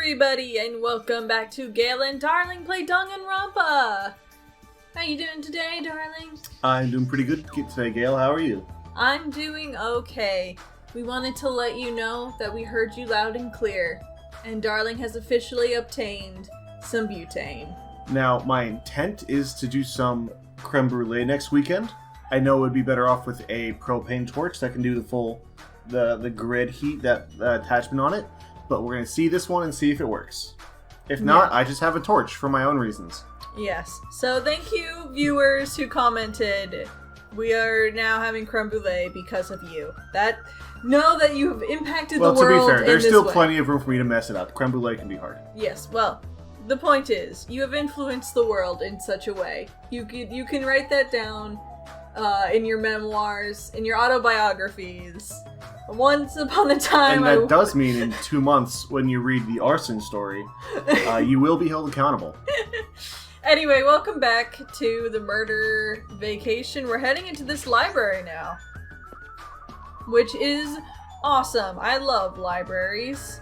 everybody, and welcome back to Gale and Darling Play Danganronpa! How you doing today, darling? I'm doing pretty good today, Gale. How are you? I'm doing okay. We wanted to let you know that we heard you loud and clear, and Darling has officially obtained some butane. Now, my intent is to do some creme brulee next weekend. I know it would be better off with a propane torch that can do the full, the grid heat, that attachment on it. But we're going to see this one and see if it works. If not, I just have a torch for my own reasons. Yes. So thank you, viewers who commented. We are now having creme brulee because of you. Know that you have impacted the world. Well, to be fair, there's still way. plenty of room for me to mess it up. Creme brulee can be hard. Yes, well, the point is, you have influenced the world in such a way. You can write that down in your memoirs, in your autobiographies. Once upon a time, and that does mean in 2 months, when you read the arson story, you will be held accountable. Anyway, welcome back to the murder vacation. We're heading into this library now, which is awesome. I love libraries.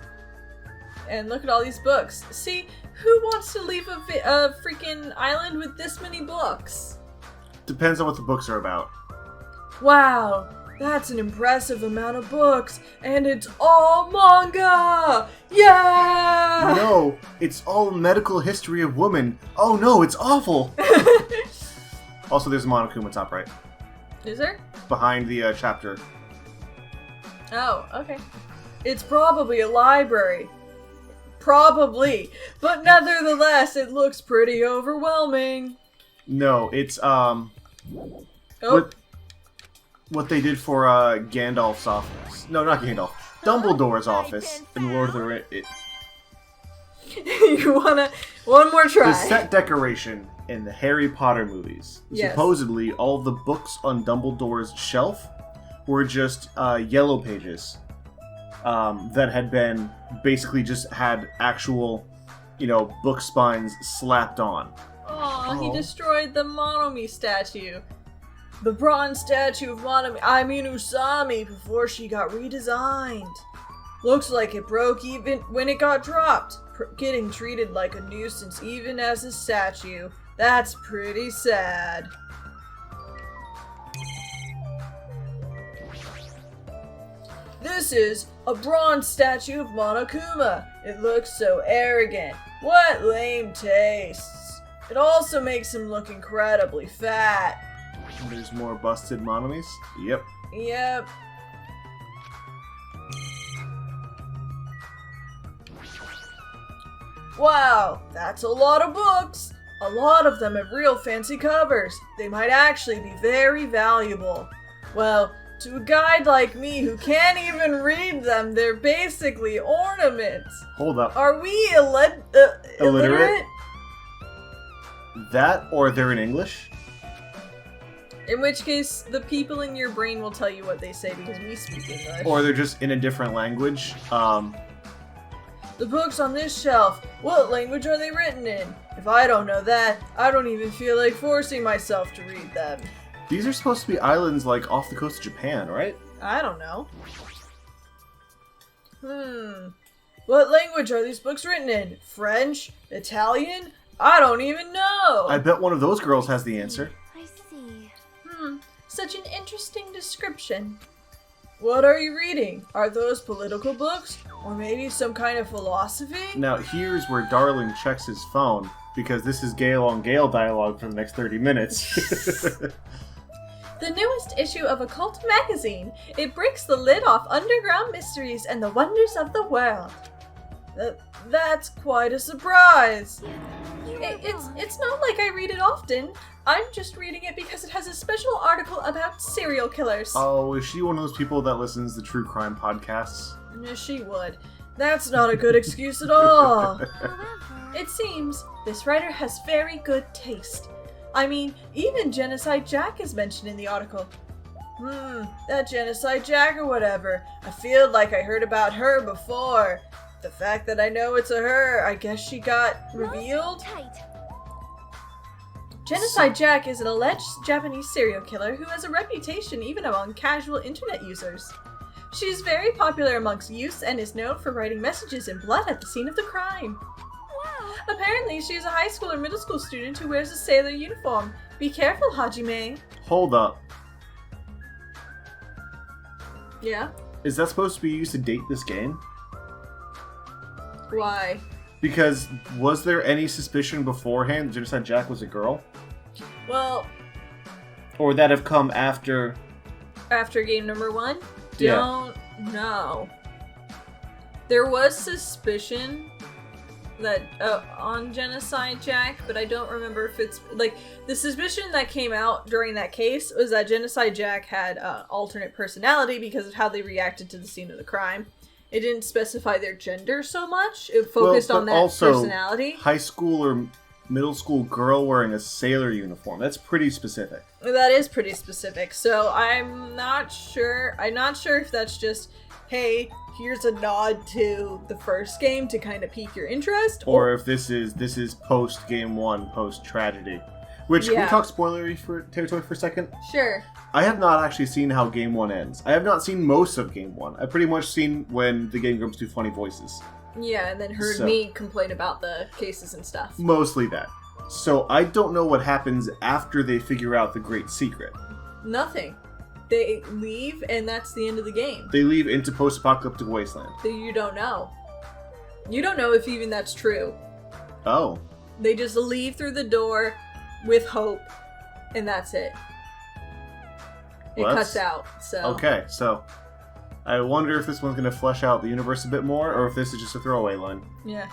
And look at all these books. See, who wants to leave a freaking island with this many books? Depends on what the books are about. Wow. That's an impressive amount of books, and it's all manga! Yeah! No, it's all medical history of women. Oh no, it's awful! Also, there's a Monokuma top right. Is there? Behind the chapter. Oh, okay. It's probably a library. Probably. But nevertheless, it looks pretty overwhelming. No, it's, Oh. What they did for Gandalf's office. No, not Gandalf. Dumbledore's office in Lord of the Rings. You wanna... One more try. The set decoration in the Harry Potter movies. Yes. Supposedly, all the books on Dumbledore's shelf were just yellow pages that had been basically just had actual, book spines slapped on. Aw, he destroyed the Monomi statue. The bronze statue of Usami before she got redesigned. Looks like it broke even when it got dropped. Getting treated like a nuisance even as a statue. That's pretty sad. This is a bronze statue of Monokuma. It looks so arrogant. What lame tastes. It also makes him look incredibly fat. There's more busted Monomis? Yep. Yep. Wow, that's a lot of books. A lot of them have real fancy covers. They might actually be very valuable. Well, to a guy like me who can't even read them, they're basically ornaments. Hold up. Are we illiterate? That, or they're in English? In which case, the people in your brain will tell you what they say because we speak English. Or they're just in a different language. The books on this shelf, what language are they written in? If I don't know that, I don't even feel like forcing myself to read them. These are supposed to be islands like off the coast of Japan, right? I don't know. What language are these books written in? French? Italian? I don't even know! I bet one of those girls has the answer. Such an interesting description. What are you reading? Are those political books? Or maybe some kind of philosophy? Now, here's where Darling checks his phone, because this is Gale on Gale dialogue for the next 30 minutes. The newest issue of Occult magazine. It breaks the lid off underground mysteries and the wonders of the world. That's quite a surprise. It's not like I read it often. I'm just reading it because it has a special article about serial killers. Oh, is she one of those people that listens to true crime podcasts? She would. That's not a good excuse at all. It seems this writer has very good taste. I mean, even Genocide Jack is mentioned in the article. That Genocide Jack or whatever. I feel like I heard about her before. The fact that I know it's a her, I guess she got revealed? Genocide Jack is an alleged Japanese serial killer who has a reputation even among casual internet users. She's very popular amongst youths and is known for writing messages in blood at the scene of the crime. Wow. Apparently, she is a high school or middle school student who wears a sailor uniform. Be careful, Hajime. Hold up. Yeah? Is that supposed to be used to date this game? Why? Because was there any suspicion beforehand that Genocide Jack was a girl? Well, Or would that have come after? after game number 1? Yeah. Don't know. There was suspicion that on Genocide Jack, but I don't remember if it's like the suspicion that came out during that case was that Genocide Jack had alternate personality because of how they reacted to the scene of the crime. It didn't specify their gender so much. It focused on that also, personality. High school or middle school girl wearing a sailor uniform. That's pretty specific. That is pretty specific. So I'm not sure. I'm not sure if that's just, hey, here's a nod to the first game to kind of pique your interest, Or if this is post game 1, post tragedy. Which, can we talk spoilery for territory for a second? Sure. I have not actually seen how game 1 ends. I have not seen most of game 1. I've pretty much seen when the game comes to funny voices. Yeah, and then heard me complain about the cases and stuff. Mostly that. So I don't know what happens after they figure out the great secret. Nothing. They leave, and that's the end of the game. They leave into post-apocalyptic wasteland. So you don't know. You don't know if even that's true. Oh. They just leave through the door with hope, and that's it. It Well, cuts out, so... Okay, so I wonder if this one's going to flesh out the universe a bit more, or if this is just a throwaway line. Yeah.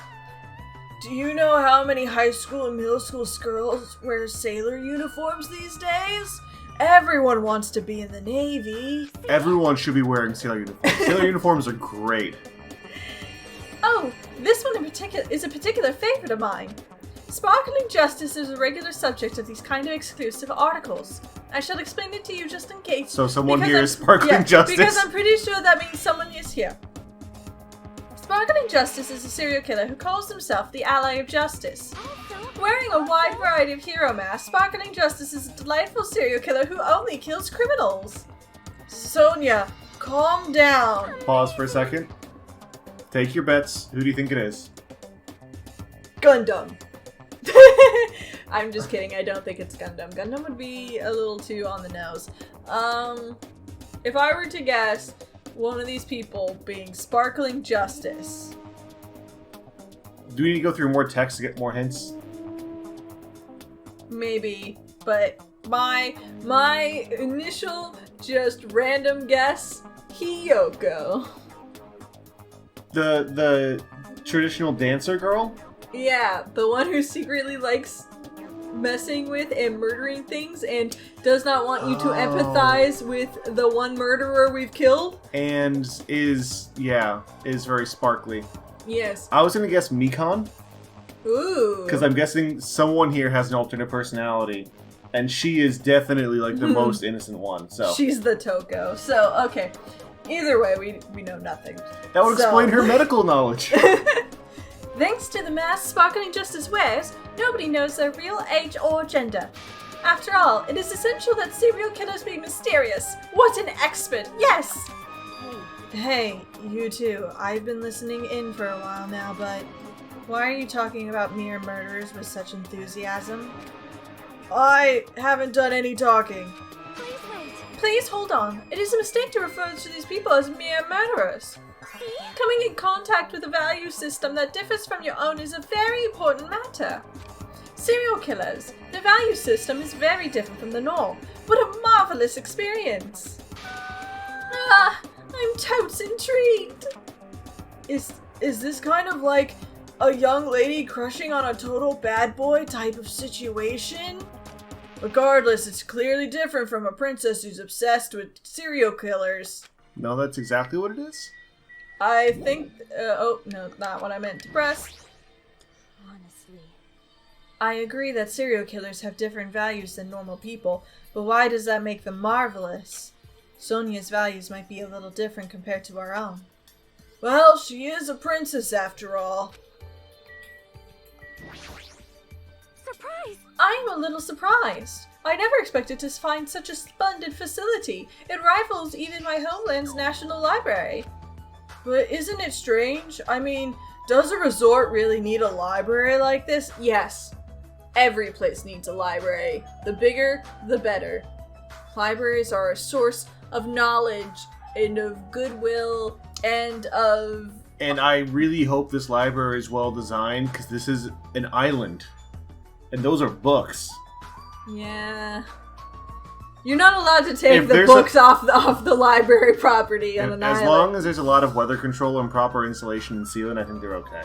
Do you know how many high school and middle school girls wear sailor uniforms these days? Everyone wants to be in the Navy. Everyone should be wearing sailor uniforms. Sailor uniforms are great. Oh, this one in particular is a particular favorite of mine. Sparkling Justice is a regular subject of these kind of exclusive articles. I shall explain it to you just in case. So someone because here I'm- is Sparkling Justice? Because I'm pretty sure that means someone is here. Sparkling Justice is a serial killer who calls himself the Ally of Justice. Wearing a wide variety of hero masks, Sparkling Justice is a delightful serial killer who only kills criminals. Sonia, calm down. Pause for a second. Take your bets. Who do you think it is? Gundam. I'm just kidding. I don't think it's Gundam. Gundam would be a little too on the nose. If I were to guess, one of these people being Sparkling Justice. Do we need to go through more text to get more hints? Maybe, but my initial just random guess, Hiyoko. The traditional dancer girl? Yeah, the one who secretly likes messing with and murdering things and does not want you to empathize with the one murderer we've killed. And is very sparkly. Yes. I was gonna guess Mikon, Ooh. because I'm guessing someone here has an alternate personality, and she is definitely like the most innocent one. So she's the Toko. So okay. Either way, we know nothing. that would explain her medical knowledge. Thanks to the mask Sparkling Justice wears, nobody knows their real age or gender. After all, it is essential that serial killers be mysterious. What an expert! Yes! Hey, you two. I've been listening in for a while now, but why are you talking about mere murderers with such enthusiasm? I haven't done any talking. Please wait. Please hold on. It is a mistake to refer to these people as mere murderers. Coming in contact with a value system that differs from your own is a very important matter. Serial killers. The value system is very different from the norm. What a marvelous experience. Ah, I'm totes intrigued. Is this kind of like a young lady crushing on a total bad boy type of situation? Regardless, it's clearly different from a princess who's obsessed with serial killers. No, that's exactly what it is. I think, oh, no, not what I meant to press. Honestly. I agree that serial killers have different values than normal people, but why does that make them marvelous? Sonia's values might be a little different compared to our own. Well, she is a princess after all. Surprise! I'm a little surprised. I never expected to find such a splendid facility. It rivals even my homeland's national library. But isn't it strange? I mean, does a resort really need a library like this? Yes. Every place needs a library. The bigger, the better. Libraries are a source of knowledge and of goodwill and of... And I really hope this library is well designed, because this is an island. And those are books. Yeah. You're not allowed to take If the there's books off the library property on an As island. long as there's a lot of weather control and proper insulation and sealing, I think they're okay.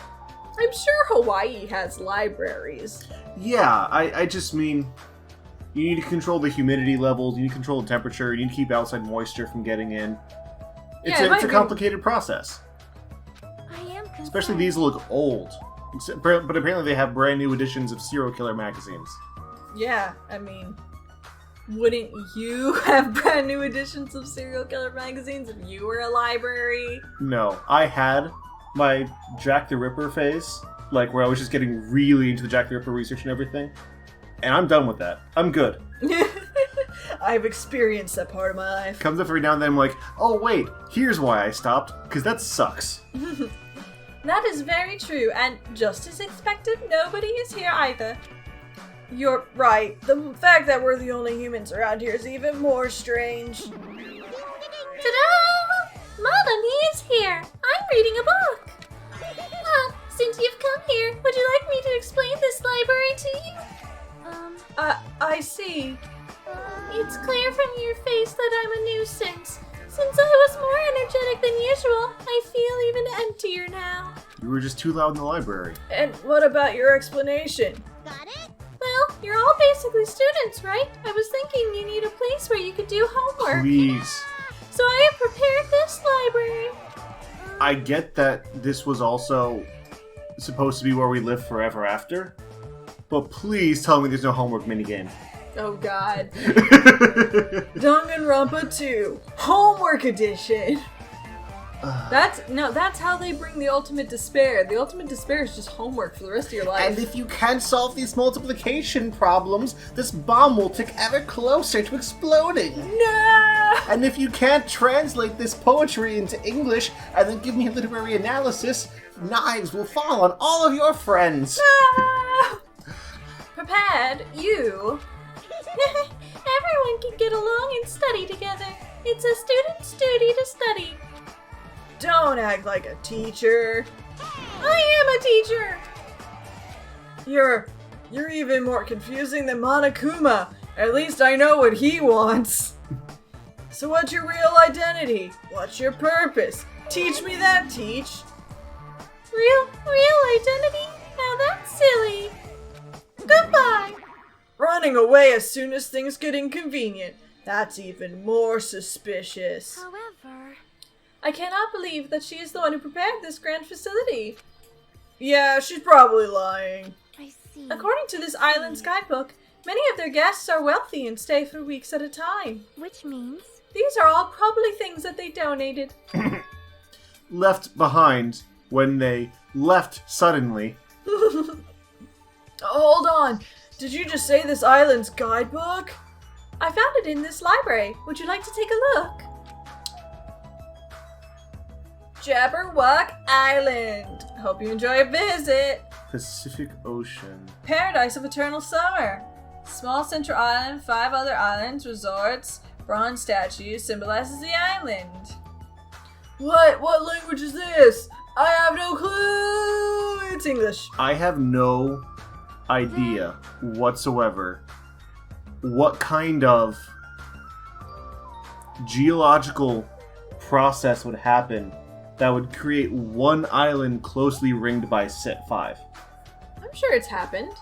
I'm sure Hawaii has libraries. Yeah, I just mean, you need to control the humidity levels, you need to control the temperature, you need to keep outside moisture from getting in. It's, Yeah, it's a complicated process. I am concerned. Especially these look old. But apparently they have brand new editions of serial killer magazines. Yeah, I mean, wouldn't you have brand new editions of serial killer magazines if you were a library? No, I had my Jack the Ripper phase, like where I was just getting really into the Jack the Ripper research and everything, and I'm done with that. I'm good. I've experienced that part of my life. Comes up every now and then, I'm like, oh wait, here's why I stopped, because that sucks. That is very true, and just as expected, nobody is here either. You're right. The fact that we're the only humans around here is even more strange. Ta-da! Melanie is here. I'm reading a book. Since you've come here, would you like me to explain this library to you? I see. It's clear from your face that I'm a nuisance. Since I was more energetic than usual, I feel even emptier now. You were just too loud in the library. And what about your explanation? Got it? Well, you're all basically students, right? I was thinking you need a place where you could do homework. Please. So I have prepared this library. I get that this was also supposed to be where we live forever after, but please tell me there's no homework minigame. Oh god. Danganronpa 2 Homework Edition. That's how they bring the ultimate despair. The ultimate despair is just homework for the rest of your life. And if you can't solve these multiplication problems, this bomb will tick ever closer to exploding. No! And if you can't translate this poetry into English and then give me a literary analysis, knives will fall on all of your friends. No! Prepared, you. Everyone can get along and study together. It's a student's duty to study. Don't act like a teacher. I am a teacher. You're even more confusing than Monokuma. At least I know what he wants. So what's your real identity? What's your purpose? Teach me that, teach. Real identity? Now that's silly. Goodbye. Running away as soon as things get inconvenient. That's even more suspicious. However, I cannot believe that she is the one who prepared this grand facility. Yeah, she's probably lying. I see. According to this island's guidebook, many of their guests are wealthy and stay for weeks at a time. Which means? These are all probably things that they donated. Left behind when they left suddenly. Hold on. Did you just say this island's guidebook? I found it in this library. Would you like to take a look? Jabberwock Island. Hope you enjoy a visit. Pacific Ocean. Paradise of Eternal Summer. Small central island, 5 other islands, resorts, bronze statues symbolizes the island. What? What language is this? I have no clue. It's English. I have no idea whatsoever what kind of geological process would happen that would create one island closely ringed by set 5. I'm sure it's happened.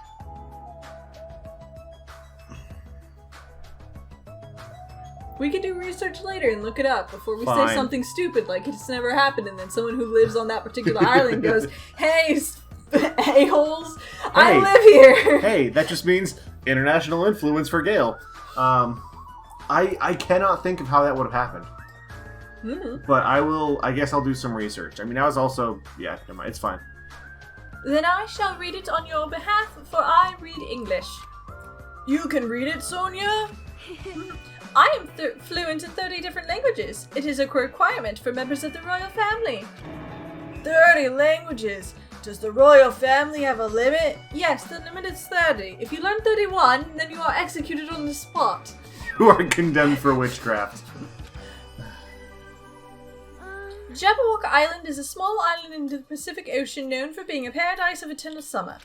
We can do research later and look it up before we Fine. say something stupid like it's never happened, and then someone who lives on that particular island goes, "Hey, a-holes, I Hey. live here." Hey, that just means international influence for Gale. I cannot think of how that would have happened. Mhm. But I guess I'll do some research. I mean, I was also, yeah, never mind, it's fine. Then I shall read it on your behalf, for I read English. You can read it, Sonia? I am fluent in 30 different languages. It is a requirement for members of the royal family. 30 languages? Does the royal family have a limit? Yes, the limit is 30. If you learn 31, then you are executed on the spot. You are condemned for witchcraft. Jabberwock Island is a small island in the Pacific Ocean known for being a paradise of eternal summer.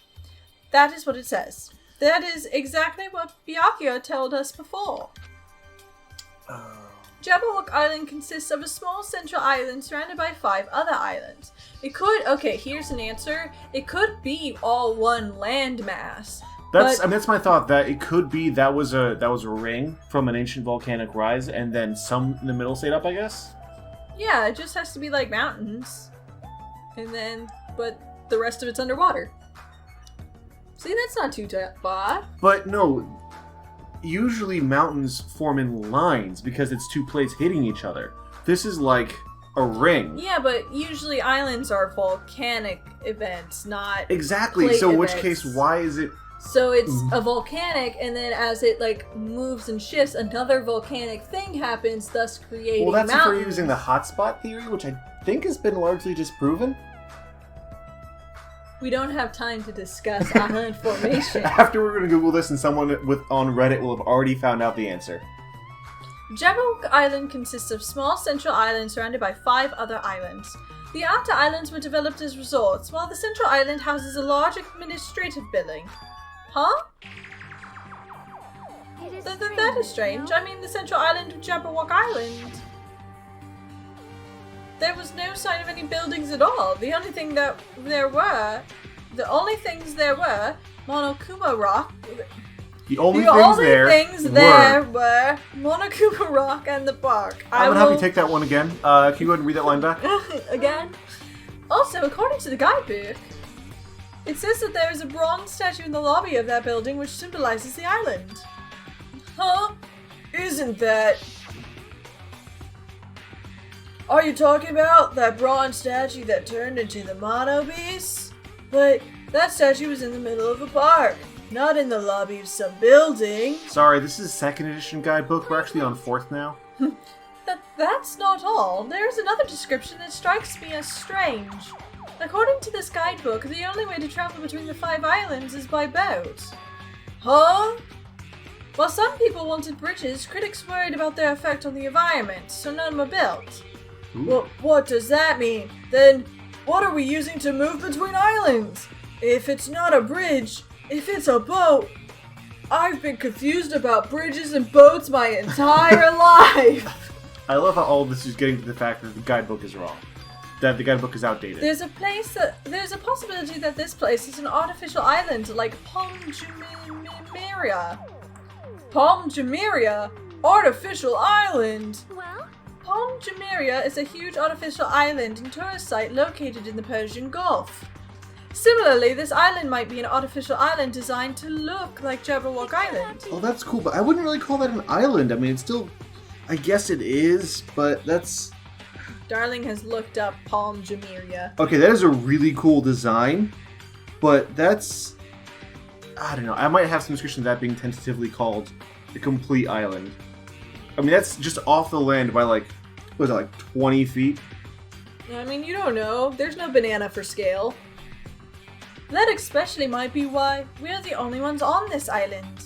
That is what it says. That is exactly what Byakuya told us before. Jabberwock Island consists of a small central island surrounded by 5 other islands. It could, okay, here's an answer. It could be all one landmass. That's my thought. That it could be that was a ring from an ancient volcanic rise, and then some in the middle stayed up, I guess. Yeah, it just has to be like mountains, and then but the rest of it's underwater. See, that's not too bad. But no, usually mountains form in lines because it's 2 plates hitting each other. This is like a ring. Yeah, but usually islands are volcanic events, not exactly. So in which events. case, why is it? So it's a volcanic, and then as it like moves and shifts, another volcanic thing happens, thus creating Well, that's mountains. if we're using the hotspot theory, which I think has been largely disproven. We don't have time to discuss island formation. After we're going to Google this, and someone on Reddit will have already found out the answer. Jabberwock Island consists of small central islands surrounded by 5 other islands. The outer islands were developed as resorts, while the central island houses a large administrative building. Huh? That is strange. I mean, the central island of Jabberwock Island. There was no sign of any buildings at all. The only things there were Monokuma Rock. The only things there were Monokuma Rock and the park. I'm gonna have you take that one again. Can you go ahead and read that line back? Again? Also, according to the guidebook, it says that there is a bronze statue in the lobby of that building which symbolizes the island. Huh? Isn't that... Are you talking about that bronze statue that turned into the Mono Beast? But that statue was in the middle of a park, not in the lobby of some building. Sorry, this is 2nd edition guidebook. We're actually on 4th now. That's not all. There's another description that strikes me as strange. According to this guidebook, the only way to travel between the 5 islands is by boat. Huh? While some people wanted bridges, critics worried about their effect on the environment, so none were built. Well, what does that mean? Then, what are we using to move between islands? If it's not a bridge, if it's a boat, I've been confused about bridges and boats my entire life. I love how all of this is getting to the fact that the guidebook is wrong. That the guidebook is outdated. There's a possibility that this place is an artificial island like Palm Jumeirah. Palm Jumeirah? Artificial island? Well? Palm Jumeirah is a huge artificial island and tourist site located in the Persian Gulf. Similarly, this island might be an artificial island designed to look like Jabberwock Island. Oh, that's cool, but I wouldn't really call that an island. I mean, it's still... I guess it is, but that's... Darling has looked up Palm Jumeirah. Okay, that is a really cool design, but that's... I don't know. I might have some description of that being tentatively called a complete island. I mean, that's just off the land by like, what is it, like 20 feet? I mean, you don't know. There's no banana for scale. That especially might be why we're the only ones on this island.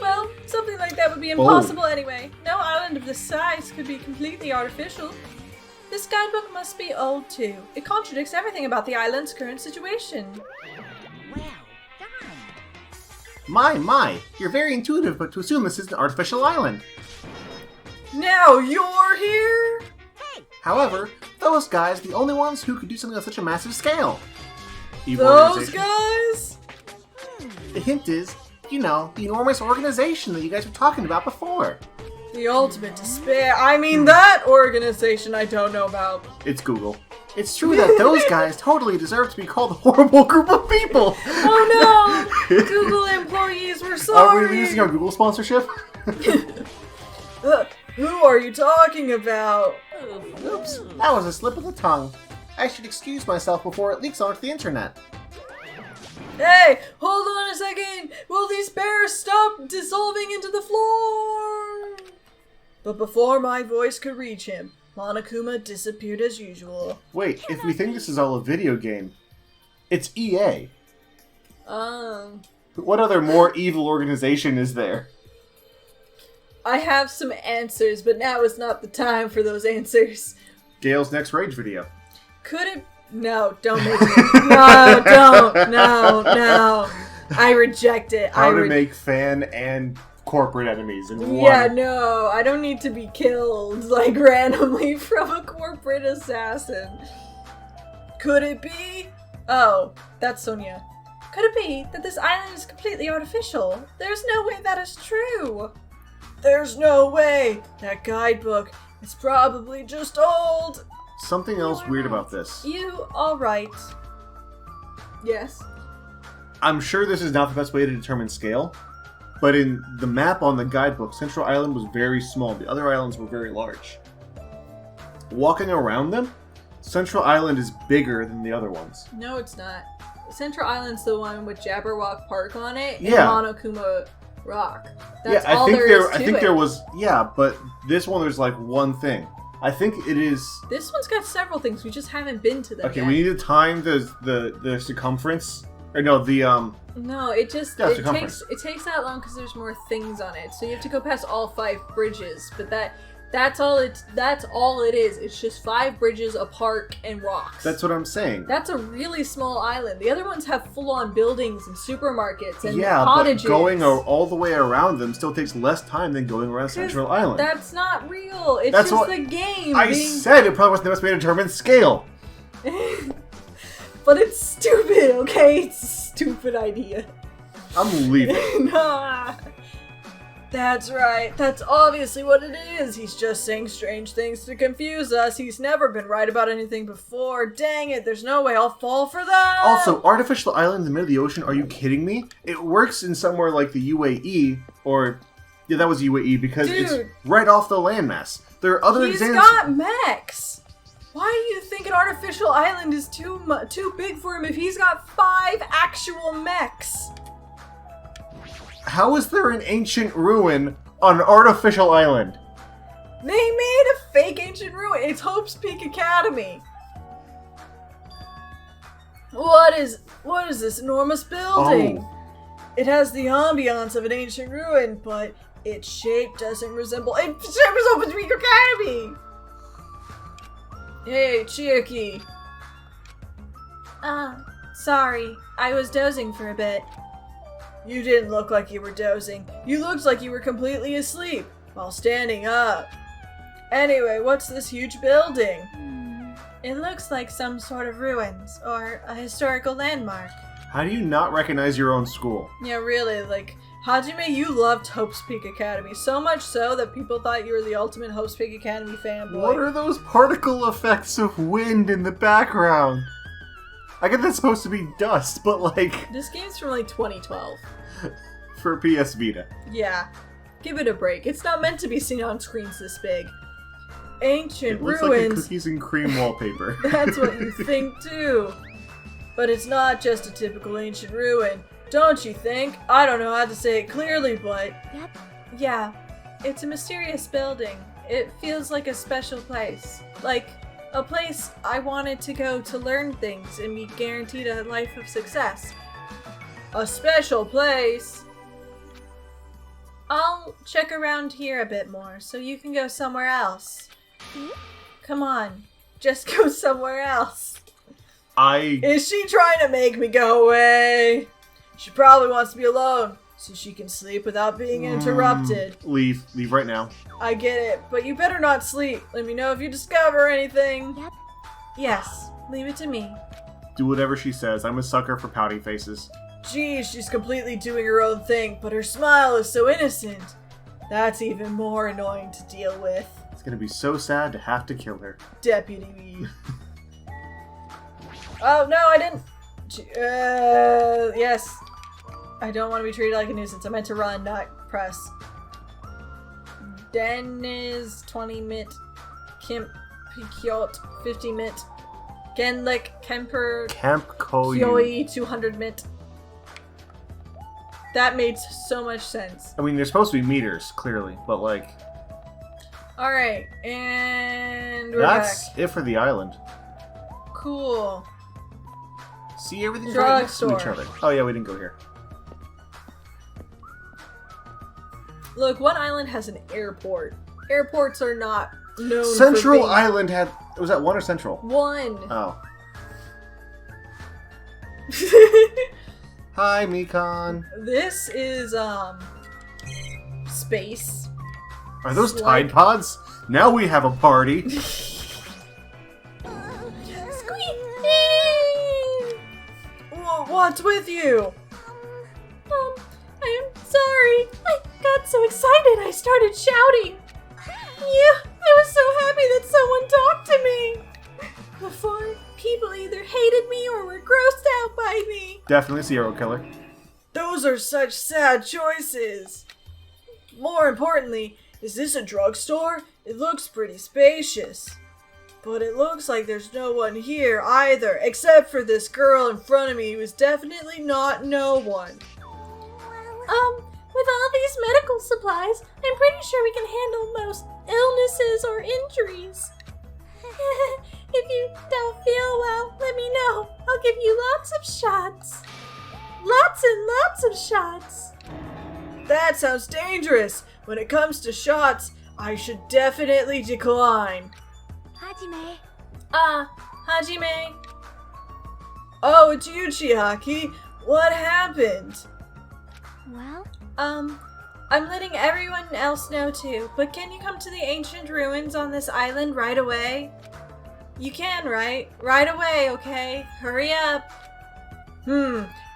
Well, something like that would be impossible anyway. No island of this size could be completely artificial. This guidebook must be old too. It contradicts everything about the island's current situation. My, you're very intuitive, but to assume this is an artificial island. Now you're here? However, those guys are the only ones who could do something on such a massive scale. Evil Those organization. guys? The hint is, you know, the enormous organization that you guys were talking about before. The ultimate despair. I mean, that organization I don't know about. It's Google. It's true that those guys totally deserve to be called a horrible group of people. Oh no! Google employees, we're Are sorry! we using our Google sponsorship? Who are you talking about? Oops, that was a slip of the tongue. I should excuse myself before it leaks onto the internet. Hey, hold on a second! Will these bears stop dissolving into the floor? But before my voice could reach him, Monokuma disappeared as usual. Wait, if we think this is all a video game, it's EA. What other more evil organization is there? I have some answers, but now is not the time for those answers. Gale's next Rage video. Could it... No, don't make me. No, don't. No. I reject it. How to make fan and corporate enemies in one. Yeah, no. I don't need to be killed, like, randomly from a corporate assassin. Could it be... Oh, that's Sonia. Could it be that this island is completely artificial? There's no way that is true. There's no way. That guidebook is probably just old. Something else weird about this. You alright. Yes. I'm sure this is not the best way to determine scale, but in the map on the guidebook, Central Island was very small. The other islands were very large. Walking around them, Central Island is bigger than the other ones. No, it's not. Central Island's the one with Jabberwock Park on it and Yeah. Monokuma Rock. That's yeah, all there is to I think it. there was, yeah, but this one there's like one thing. I think it is. This one's got several things. We just haven't been to them Okay, yet. we need to time the circumference. Or no, the No, it just Yeah, it circumference. takes that long because there's more things on it. So you have to go past all 5 bridges. But that's all it is. It's just 5 bridges, a park, and rocks. That's what I'm saying. That's a really small island. The other ones have full-on buildings and supermarkets and Yeah, cottages. but going all the way around them still takes less time than going around Central Island. That's not real. It's That's just what the game. I said it probably wasn't the best way to determine scale. But it's stupid, okay? It's a stupid idea. I'm leaving. Nah. That's right. That's obviously what it is. He's just saying strange things to confuse us. He's never been right about anything before. Dang it, there's no way I'll fall for that. Also, artificial island in the middle of the ocean, are you kidding me? It works in somewhere like the UAE, or... Yeah, that was UAE, because it's Dude. right off the landmass. There are other He's examples... got mechs. Why do you think an artificial island is too big for him if he's got 5 actual mechs? How is there an ancient ruin on an artificial island? They made a fake ancient ruin. It's Hope's Peak Academy. What is this enormous building? Oh. It has the ambiance of an ancient ruin, but its shape doesn't resemble. It resembles Hope's Peak Academy. Hey, Chiaki. Sorry. I was dozing for a bit. You didn't look like you were dozing. You looked like you were completely asleep while standing up. Anyway, what's this huge building? It looks like some sort of ruins or a historical landmark. How do you not recognize your own school? Yeah, really, like, Hajime, you loved Hope's Peak Academy, so much so that people thought you were the ultimate Hope's Peak Academy fanboy. What are those particle effects of wind in the background? I get that's supposed to be dust, but like... This game's from like 2012. For PS Vita. Yeah. Give it a break. It's not meant to be seen on screens this big. Ancient It looks like a ruins. cookies and cream wallpaper. That's what you think too. But it's not just a typical ancient ruin. Don't you think? I don't know how to say it clearly, but... Yep. Yeah. It's a mysterious building. It feels like a special place. Like a place I wanted to go to learn things and be guaranteed a life of success. A special place. I'll check around here a bit more so you can go somewhere else. Come on. Just go somewhere else. Is she trying to make me go away? She probably wants to be alone so she can sleep without being interrupted. Leave right now. I get it, but you better not sleep. Let me know if you discover anything. Yep. Yes, leave it to me. Do whatever she says. I'm a sucker for pouty faces. Geez, she's completely doing her own thing, but her smile is so innocent. That's even more annoying to deal with. It's gonna be so sad to have to kill her. Deputy me. Oh, no, I didn't. Yes. I don't want to be treated like a nuisance. I meant to run, not press. Dennis, 20 mit. Kim Pikyot, 50 mit. Genlik, Kemper, Camp Koyu. Kyoi, 200 mit. That made so much sense. I mean, they're supposed to be meters, clearly, but like... Alright, and we're That's back. it for the island. Cool. See, everything's right next to each Drugstore. other. Oh yeah, we didn't go here. Look, one island has an airport. Airports are not known Central for being... Island had... Was that 1 or Central? One. Oh. Hi, Mekon. This is, space. Are those Slug. Tide Pods? Now we have a party. What's with you? I am sorry. I got so excited I started shouting. Yeah, I was so happy that someone talked to me. Before, people either hated me or were grossed out by me. Definitely serial killer. Those are such sad choices. More importantly, is this a drugstore? It looks pretty spacious. But it looks like there's no one here either, except for this girl in front of me who is definitely not no one. With all these medical supplies, I'm pretty sure we can handle most illnesses or injuries. If you don't feel well, let me know. I'll give you lots of shots. Lots and lots of shots. That sounds dangerous. When it comes to shots, I should definitely decline. Hajime. Hajime. Oh, it's you, Chiaki. What happened? Well? I'm letting everyone else know too, but can you come to the ancient ruins on this island right away? You can, right? Right away, okay? Hurry up.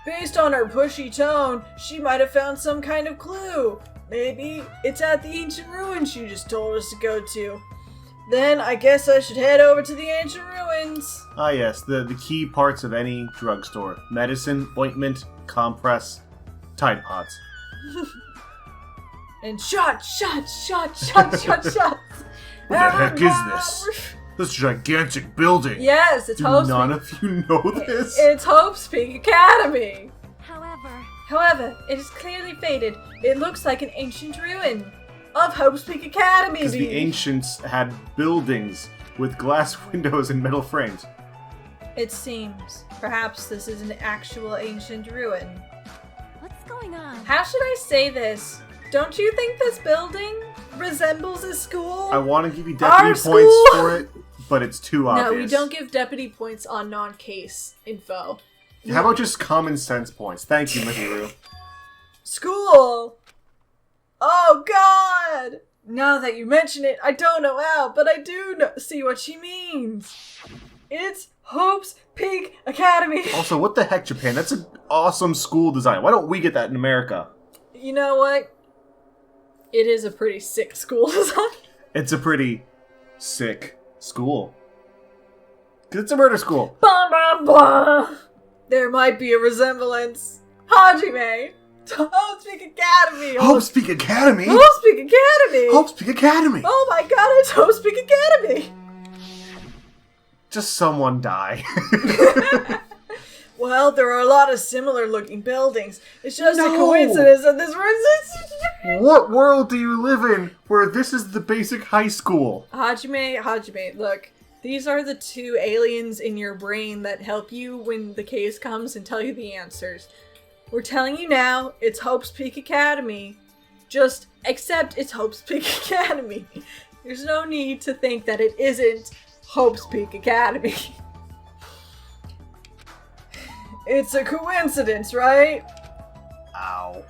Based on her pushy tone, she might have found some kind of clue. Maybe it's at the ancient ruins she just told us to go to. Then I guess I should head over to the ancient ruins. Ah yes, the key parts of any drugstore. Medicine, ointment, compress, Tide Pods. And shots. What the heck is this? This gigantic building. Yes, it's Do Hope's none Peak. of you know this? It's Hope's Peak Academy. However, it is clearly faded. It looks like an ancient ruin of Hope's Peak Academy. Because the ancients had buildings with glass windows and metal frames. It seems. Perhaps this is an actual ancient ruin. what's going on? How should I say this? Don't you think this building resembles a school? I want to give you Our deputy school? points for it, but it's too obvious. No, we don't give deputy points on non-case info. How about just common sense points? Thank you, Mahiru. School! Oh god! Now that you mention it, I don't know how, but I do see what she means. It's Hope's Peak Academy. Also, what the heck, Japan? That's an awesome school design. Why don't we get that in America? You know what? It is a pretty sick school design. It's a pretty sick school. Because it's a murder school. Blah, blah, blah. There might be a resemblance. Hajime! To Hope's Peak Academy! Hope's Peak Academy? Hope's Peak Academy! Hope's Peak Academy! Oh my god, it's Hope's Peak Academy! Just someone die. Well, there are a lot of similar looking buildings. It's just a No. coincidence that this What world do you live in where this is the basic high school? Hajime, look. These are the two aliens in your brain that help you when the case comes and tell you the answers. We're telling you now, it's Hope's Peak Academy. Just accept it's Hope's Peak Academy. There's no need to think that it isn't Hope's Peak Academy. It's a coincidence, right? Ow.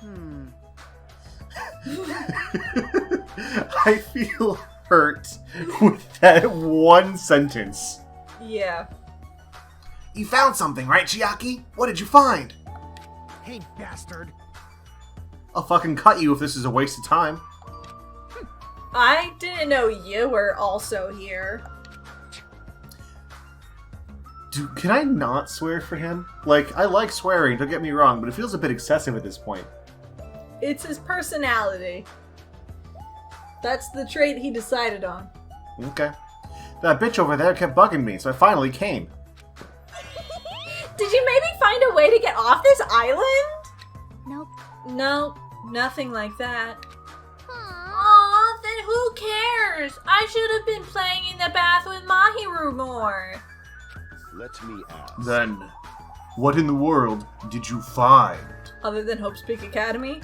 I feel hurt with that one sentence. Yeah. You found something, right, Chiaki? What did you find? Hey, bastard. I'll fucking cut you if this is a waste of time. I didn't know you were also here. Dude, can I not swear for him? Like, I like swearing, don't get me wrong, but it feels a bit excessive at this point. It's his personality. That's the trait he decided on. Okay. That bitch over there kept bugging me, so I finally came. Did you maybe find a way to get off this island? No, No, nothing like that. Aw, then who cares? I should have been playing in the bath with Mahiru more. Let me ask. Then, what in the world did you find? Other than Hope's Peak Academy?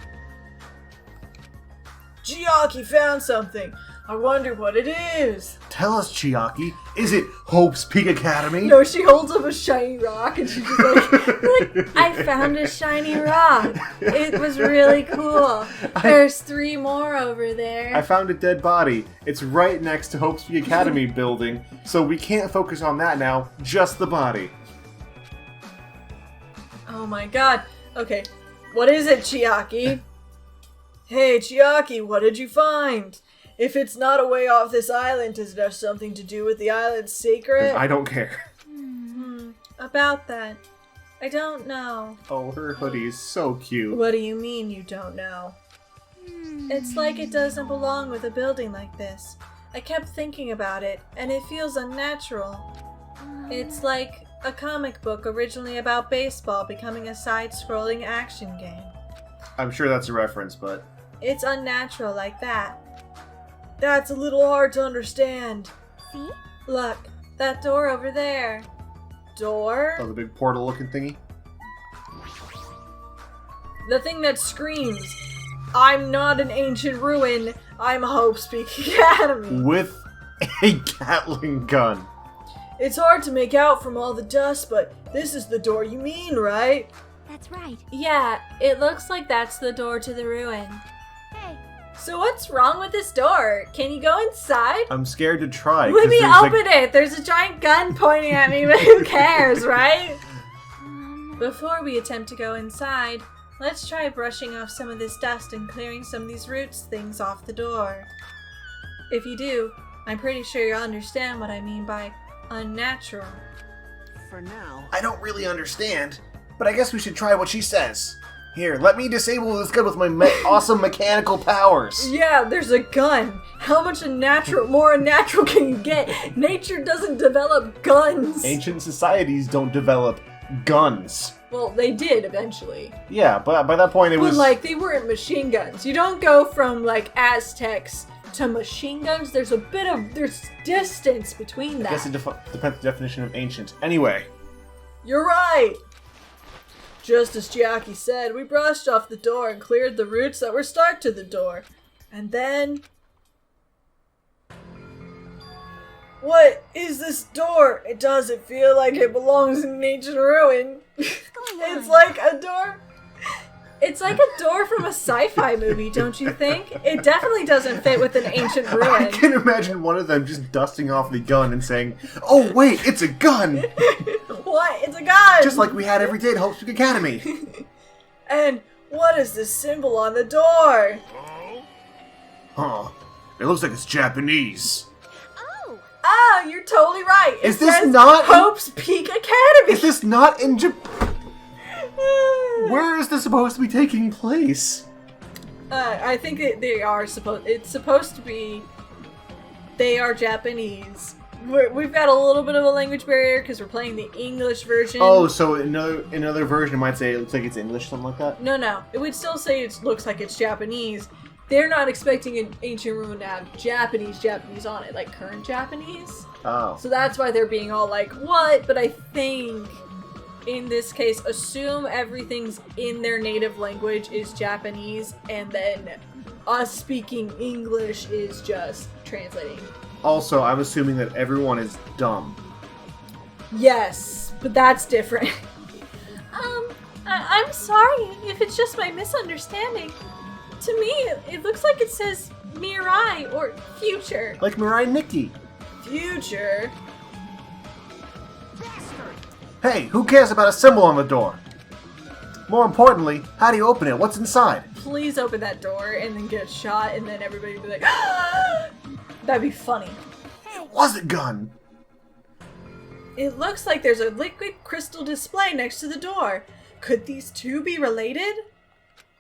Chiaki found something. I wonder what it is. Tell us, Chiaki. Is it Hope's Peak Academy? No, she holds up a shiny rock and she's just like, I found a shiny rock. It was really cool. There's 3 more over there. I found a dead body. It's right next to Hope's Peak Academy building, so we can't focus on that now, just the body. oh my god. Okay, what is it, Chiaki? Hey, Chiaki, what did you find? If it's not a way off this island, does it have something to do with the island's secret? I don't care. About that, I don't know. Oh, her hoodie's so cute. What do you mean you don't know? It's like it doesn't belong with a building like this. I kept thinking about it, and it feels unnatural. It's like a comic book originally about baseball becoming a side-scrolling action game. I'm sure that's a reference, but... It's unnatural like that. That's a little hard to understand. See? Look, that door over there. Door? Oh, the big portal-looking thingy? The thing that screams, I'm not an ancient ruin, I'm Hope's Peak Academy. With a Gatling gun. It's hard to make out from all the dust, but this is the door you mean, right? That's right. Yeah, it looks like that's the door to the ruin. Hey. So what's wrong with this door? Can you go inside? I'm scared to try. Let 'cause me there's, open it! There's a giant gun pointing at me, but who cares, right? Before we attempt to go inside, let's try brushing off some of this dust and clearing some of these roots things off the door. If you do, I'm pretty sure you'll understand what I mean by unnatural. For now. I don't really understand, but I guess we should try what she says. Here, let me disable this gun with my awesome mechanical powers. Yeah, there's a gun. How much more unnatural can you get? Nature doesn't develop guns. Ancient societies don't develop guns. Well, they did eventually. Yeah, but by that point it But was... like, they weren't machine guns. You don't go from like Aztecs to machine guns. There's distance between that. I guess it depends on the definition of ancient. Anyway. You're right! Just as Chiaki said, we brushed off the door and cleared the roots that were stuck to the door. And then... What is this door? It doesn't feel like it belongs in an ancient ruin. It's like a door... It's like a door from a sci-fi movie, don't you think? It definitely doesn't fit with an ancient I ruin. can imagine one of them just dusting off the gun and saying, "Oh wait, it's a gun!" What? It's a gun! Just like we had every day at Hope's Peak Academy. And what is this symbol on the door? Huh. It looks like it's Japanese. Ah, you're totally right. It Is this says not- Hope's Peak Academy? Is this not in Japan? Where is this supposed to be taking place? I think they are supposed. It's supposed to be. They are Japanese. We've got a little bit of a language barrier because we're playing the English version. Oh, so another version might say it looks like it's English, something like that? No. It would still say it looks like it's Japanese. They're not expecting an ancient ruin to have Japanese on it, like current Japanese. Oh. So that's why they're being all like, what? But I think, in this case, assume everything's in their native language is Japanese, and then us speaking English is just translating. Also, I'm assuming that everyone is dumb. Yes, but that's different. I'm sorry if it's just my misunderstanding. To me, it looks like it says Mirai or future. Like Mirai Nikki. Future? Hey, who cares about a symbol on the door? More importantly, how do you open it? What's inside? Please open that door and then get shot, and then everybody would be like, that'd be funny. It was a gun. It looks like there's a liquid crystal display next to the door. Could these two be related?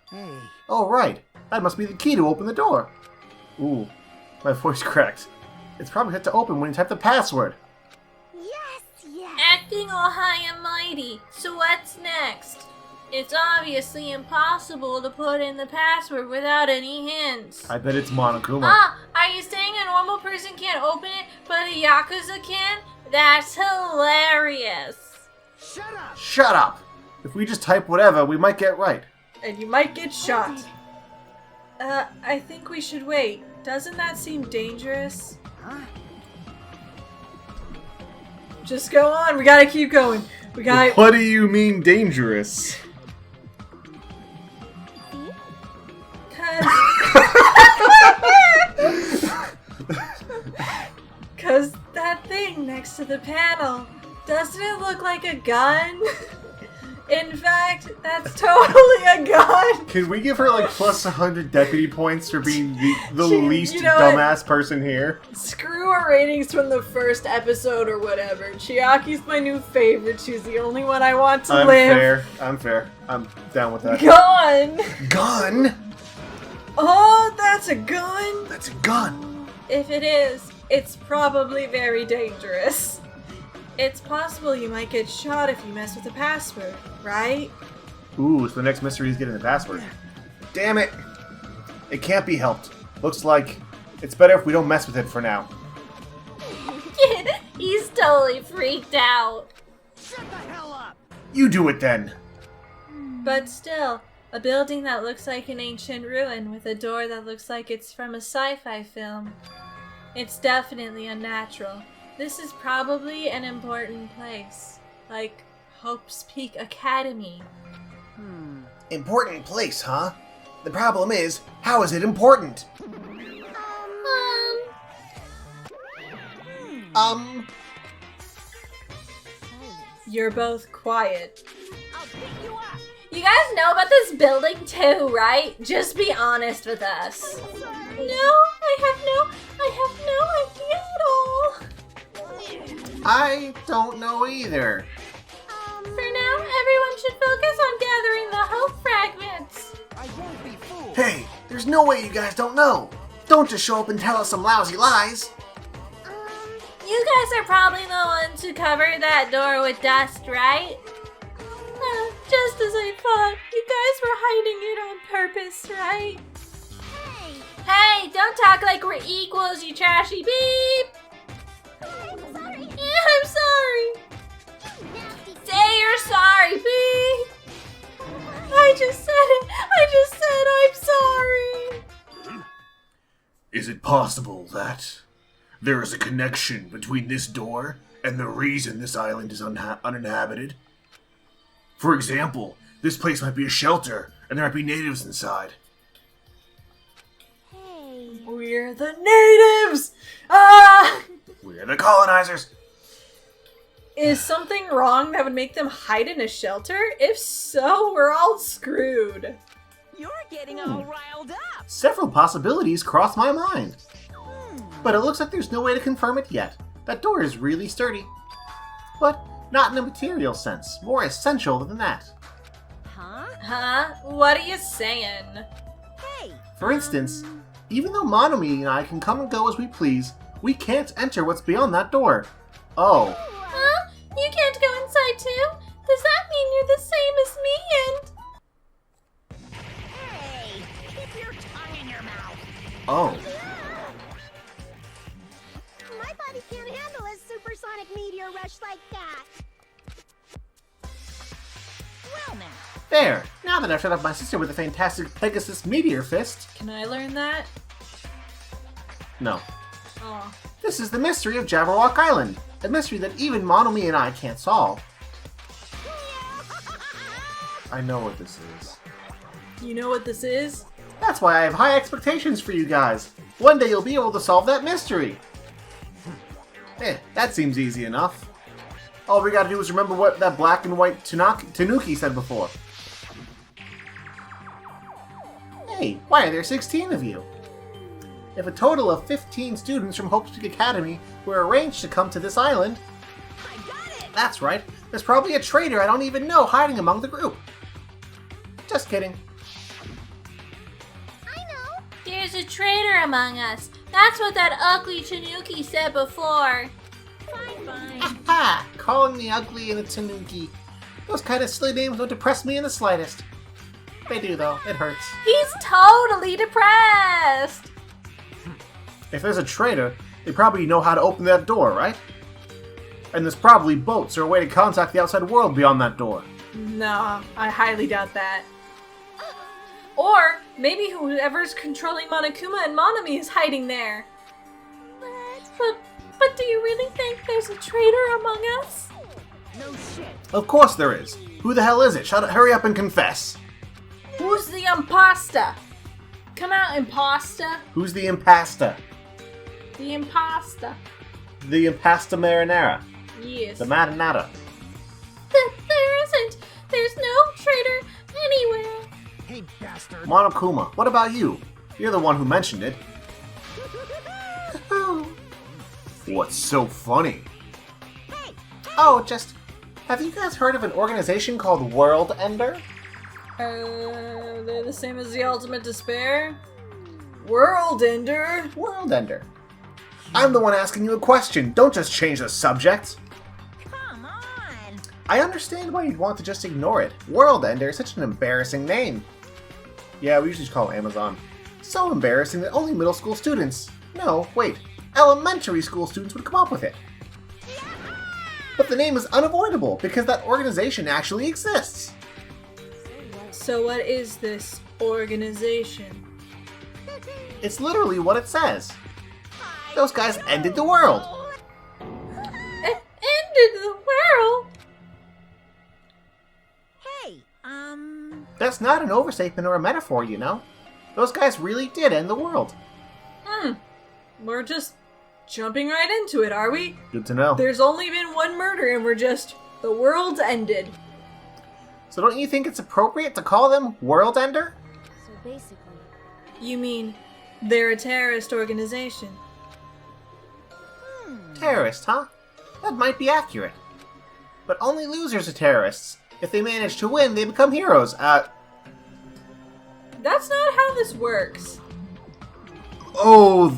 Hey. Oh, right. That must be the key to open the door. Ooh, my voice cracked. It's probably had to open when you type the password. Acting all high and mighty. So what's next? It's obviously impossible to put in the password without any hints. I bet it's Monokuma. Ah, are you saying a normal person can't open it, but a Yakuza can? That's hilarious. Shut up! Shut up! If we just type whatever, we might get right. And you might get shot. I think we should wait. Doesn't that seem dangerous? Huh? Just go on. We gotta keep going. We gotta... What do you mean dangerous? Cause that thing next to the panel, doesn't it look like a gun? In fact, that's totally a gun! Can we give her like plus 100 deputy points for being the She- least you know what? dumbass person here? Screw our ratings from the first episode or whatever. Chiaki's my new favorite. She's the only one I want to live. I'm fair. I'm down with that. Gun! Gun? Oh, that's a gun! That's a gun. If it is, it's probably very dangerous. It's possible you might get shot if you mess with the password, right? Ooh, so the next mystery is getting the password. Damn it! It can't be helped. Looks like it's better if we don't mess with it for now. He's totally freaked out. Shut the hell up! You do it then. But still, a building that looks like an ancient ruin with a door that looks like it's from a sci-fi film. It's definitely unnatural. This is probably an important place, like Hope's Peak Academy. Important place, huh? The problem is, how is it important? You're both quiet. I'll pick you up! You guys know about this building too, right? Just be honest with us. No, I have no idea at all. I don't know either. For now, everyone should focus on gathering the hope fragments. I won't be fooled! Hey, there's no way you guys don't know. Don't just show up and tell us some lousy lies. You guys are probably the ones who covered that door with dust, right? Just as I thought, you guys were hiding it on purpose, right? Hey, don't talk like we're equals, you trashy beep! Yeah, I'm sorry. Say you're sorry, beep! I just said it. I just said I'm sorry. Is it possible that there is a connection between this door and the reason this island is uninhabited? For example, this place might be a shelter, and there might be natives inside. We're the natives! Ah! We're the colonizers. Is something wrong that would make them hide in a shelter? If so, we're all screwed. You're getting all riled up! Several possibilities cross my mind. But it looks like there's no way to confirm it yet. That door is really sturdy. But not in a material sense, more essential than that. Huh? Huh? What are you saying? Hey! For instance, even though Monomi and I can come and go as we please, we can't enter what's beyond that door. Oh. Huh? You can't go inside too? Does that mean you're the same as me and... Hey! Keep your tongue in your mouth! Oh. My body can't handle a supersonic meteor rush like that. Well now, There. Now that I've shut off my sister with a fantastic Pegasus meteor fist. Can I learn that? No. Oh. This is the mystery of Jabberwock Island. A mystery that even Monomi and I can't solve. I know what this is. You know what this is? That's why I have high expectations for you guys. One day you'll be able to solve that mystery. That seems easy enough. All we gotta do is remember what that black and white Tanuki said before. Hey, why are there 16 of you? If a total of 15 students from Hope's Peak Academy were arranged to come to this island, I got it! that's right, there's probably a traitor I don't even know hiding among the group. Just kidding. I know. There's a traitor among us. That's what that ugly Tanuki said before. Fine. Ha! Calling me ugly and a Tanuki. Those kind of silly names don't depress me in the slightest. They do, though. It hurts. He's totally depressed! If there's a traitor, they probably know how to open that door, right? And there's probably boats or a way to contact the outside world beyond that door. No, I highly doubt that. Or maybe whoever's controlling Monokuma and Monami is hiding there. But do you really think there's a traitor among us? No shit. Of course there is. Who the hell is it? Hurry up and confess. Who's the imposter? Come out, imposter. Who's the impasta? The imposter. The impasta marinara. Yes. The marinara. There isn't. There's no traitor anywhere. Hey, bastard. Monokuma, what about you? You're the one who mentioned it. What's so funny? Oh, have you guys heard of an organization called World Ender? They're the same as the Ultimate Despair? World Ender? World Ender. I'm the one asking you a question. Don't just change the subject. Come on. I understand why you'd want to just ignore it. World Ender is such an embarrassing name. Yeah, we usually just call it Amazon. So embarrassing that only middle school students, no, wait, elementary school students would come up with it. But the name is unavoidable because that organization actually exists. So what is this organization? It's literally what it says. Those guys ended the world. Ended the world? Hey, That's not an overstatement or a metaphor, you know. Those guys really did end the world. We're just jumping right into it, are we? Good to know. There's only been one murder and the world's ended. So don't you think it's appropriate to call them World Ender? So basically, You mean they're a terrorist organization? Terrorist, huh? That might be accurate. But only losers are terrorists. If they manage to win, they become heroes. That's not how this works. Oh,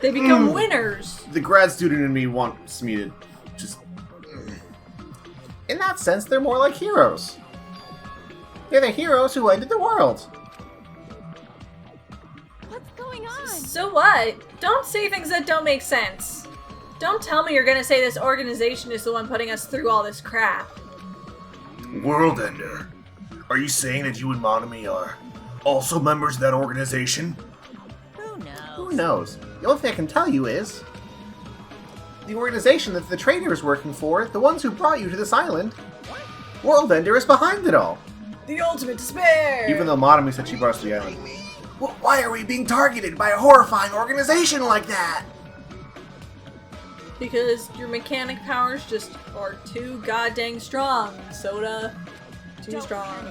They become winners. the grad student in me wants me to just... In that sense, they're more like heroes. They're the heroes who ended the world. what's going on? So what? Don't say things that don't make sense. Don't tell me you're gonna say this organization is the one putting us through all this crap. World Ender. Are you saying that you and Monami are also members of that organization? who knows? Who knows? The only thing I can tell you is... the organization that the traitor is working for, the ones who brought you to this island, World Ender is behind it all. The Ultimate Despair! Even though Monami said she brought us to the island. Well, why are we being targeted by a horrifying organization like that? Because your mechanic powers just are too goddamn strong, Soda. Too strong.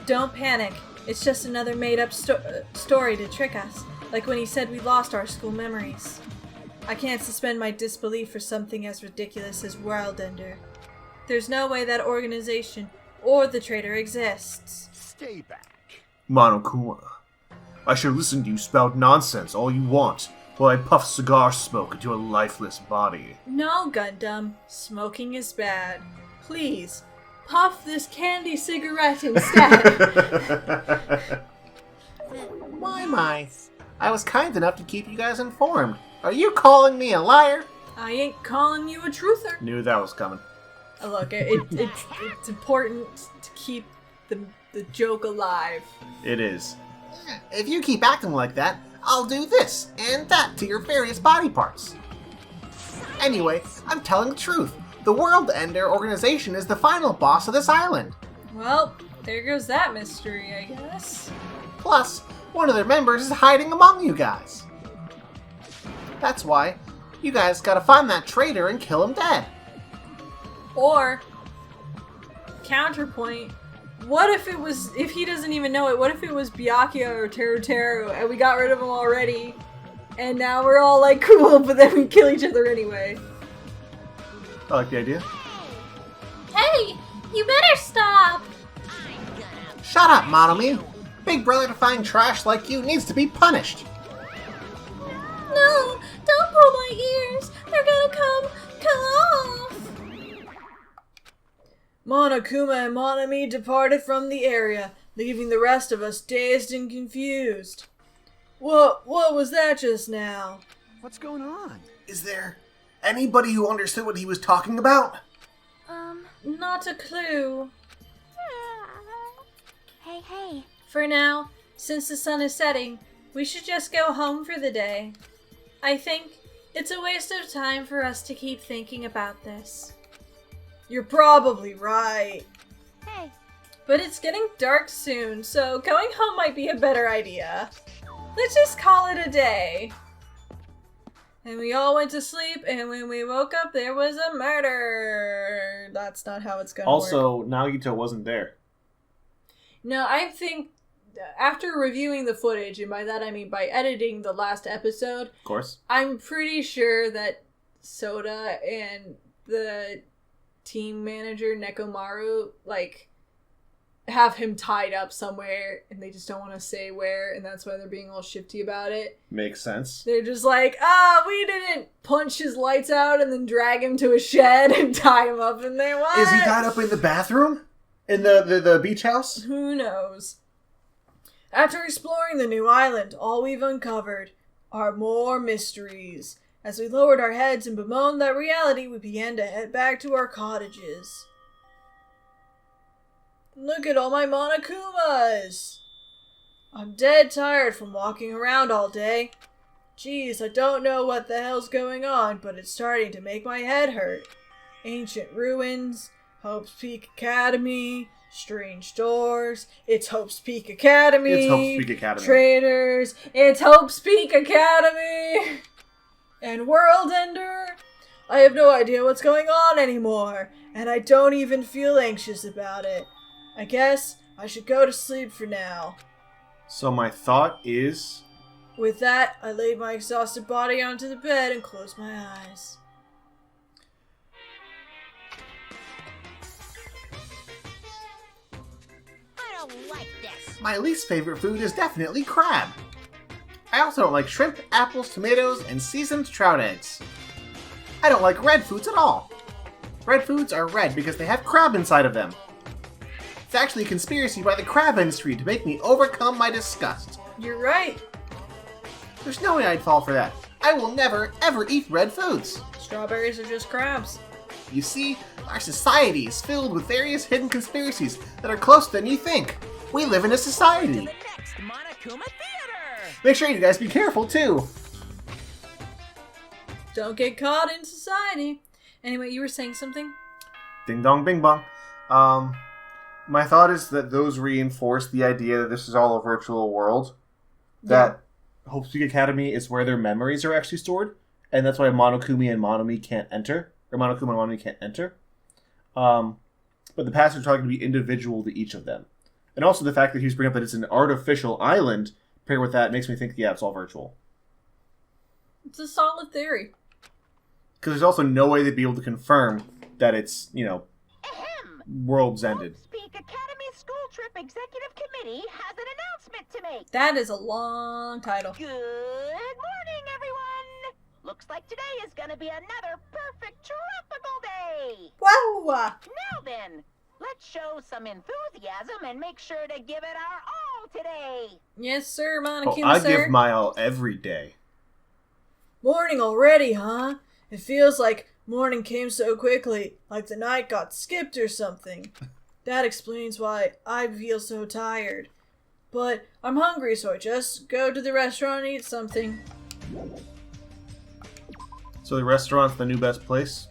Don't panic. It's just another made-up story to trick us. Like when he said we lost our school memories. I can't suspend my disbelief for something as ridiculous as World Ender. There's no way that organization or the traitor exists. Stay back. Monokuma, I shall listen to you spout nonsense all you want, while I puff cigar smoke into a lifeless body. No, Gundam. Smoking is bad. Please, puff this candy cigarette instead. My. I was kind enough to keep you guys informed. Are you calling me a liar? I ain't calling you a truther. Knew that was coming. Look, it's important to keep the joke alive. It is. If you keep acting like that, I'll do this and that to your various body parts. Anyway, I'm telling the truth. The World Ender organization is the final boss of this island. Well, there goes that mystery, I guess. Plus, one of their members is hiding among you guys. That's why you guys gotta find that traitor and kill him dead. Or, counterpoint, what if if he doesn't even know it, what if it was Byakuya or Teruteru and we got rid of him already, and now we're all like cool, but then we kill each other anyway? I like the idea. Hey, you better stop. Shut up, Monami. Big brother defying trash like you needs to be punished. No, don't pull my ears. They're gonna come off. Monokuma and Monami departed from the area, leaving the rest of us dazed and confused. What was that just now? What's going on? Is there anybody who understood what he was talking about? Not a clue. Hey. For now, since the sun is setting, we should just go home for the day. I think it's a waste of time for us to keep thinking about this. You're probably right. Hey. But it's getting dark soon, so going home might be a better idea. Let's just call it a day. And we all went to sleep, and when we woke up, there was a murder. That's not how it's gonna work. Also, Nagito wasn't there. No, I think after reviewing the footage, and by that I mean by editing the last episode, Of course. I'm pretty sure that Soda and the team manager, Nekomaru, have him tied up somewhere, and they just don't want to say where, and that's why they're being all shifty about it. Makes sense. They're just like, we didn't punch his lights out and then drag him to a shed and tie him up in there. What? Is he tied up in the bathroom? In the beach house? Who knows? After exploring the new island, all we've uncovered are more mysteries. As we lowered our heads and bemoaned that reality, we began to head back to our cottages. Look at all my Monokumas! I'm dead tired from walking around all day. Geez, I don't know what the hell's going on, but it's starting to make my head hurt. Ancient ruins, Hope's Peak Academy, strange doors, it's Hope's Peak Academy. It's Hope's Peak Academy. Traitors, it's Hope's Peak Academy. And World Ender. I have no idea what's going on anymore, and I don't even feel anxious about it. I guess I should go to sleep for now. So my thought is... With that, I laid my exhausted body onto the bed and closed my eyes. I don't like this. My least favorite food is definitely crab. I also don't like shrimp, apples, tomatoes, and seasoned trout eggs. I don't like red foods at all. Red foods are red because they have crab inside of them. It's actually a conspiracy by the crab industry to make me overcome my disgust. You're right. There's no way I'd fall for that. I will never, ever eat red foods. Strawberries are just crabs. You see, our society is filled with various hidden conspiracies that are closer than you think. We live in a To society. the next Monokuma Theater! Make sure you guys be careful, too. Don't get caught in society. Anyway, you were saying something? Ding dong, bing bong. My thought is that those reinforce the idea that this is all a virtual world. That Hope's Peak Academy is where their memories are actually stored, and that's why Monokuma and Monomi can't enter. Or Monokuma and Monomi can't enter. But the past are talking to be individual to each of them. And also the fact that he's bringing up that it's an artificial island, paired with that, makes me think, yeah, it's all virtual. It's a solid theory. Because there's also no way they'd be able to confirm that it's, Ahem! world's ended. Speak Academy School Trip Executive Committee has an announcement to make. That is a long title. Good morning, everyone! Looks like today is gonna be another perfect tropical day! Wow! Now then, let's show some enthusiasm and make sure to give it our all today! Yes, sir, Oh, Monokuma, I sir. give my all every day. Morning already, huh? It feels like morning came so quickly, like the night got skipped or something. That explains why I feel so tired. But I'm hungry, so I just go to the restaurant and eat something. So the restaurant's the new best place?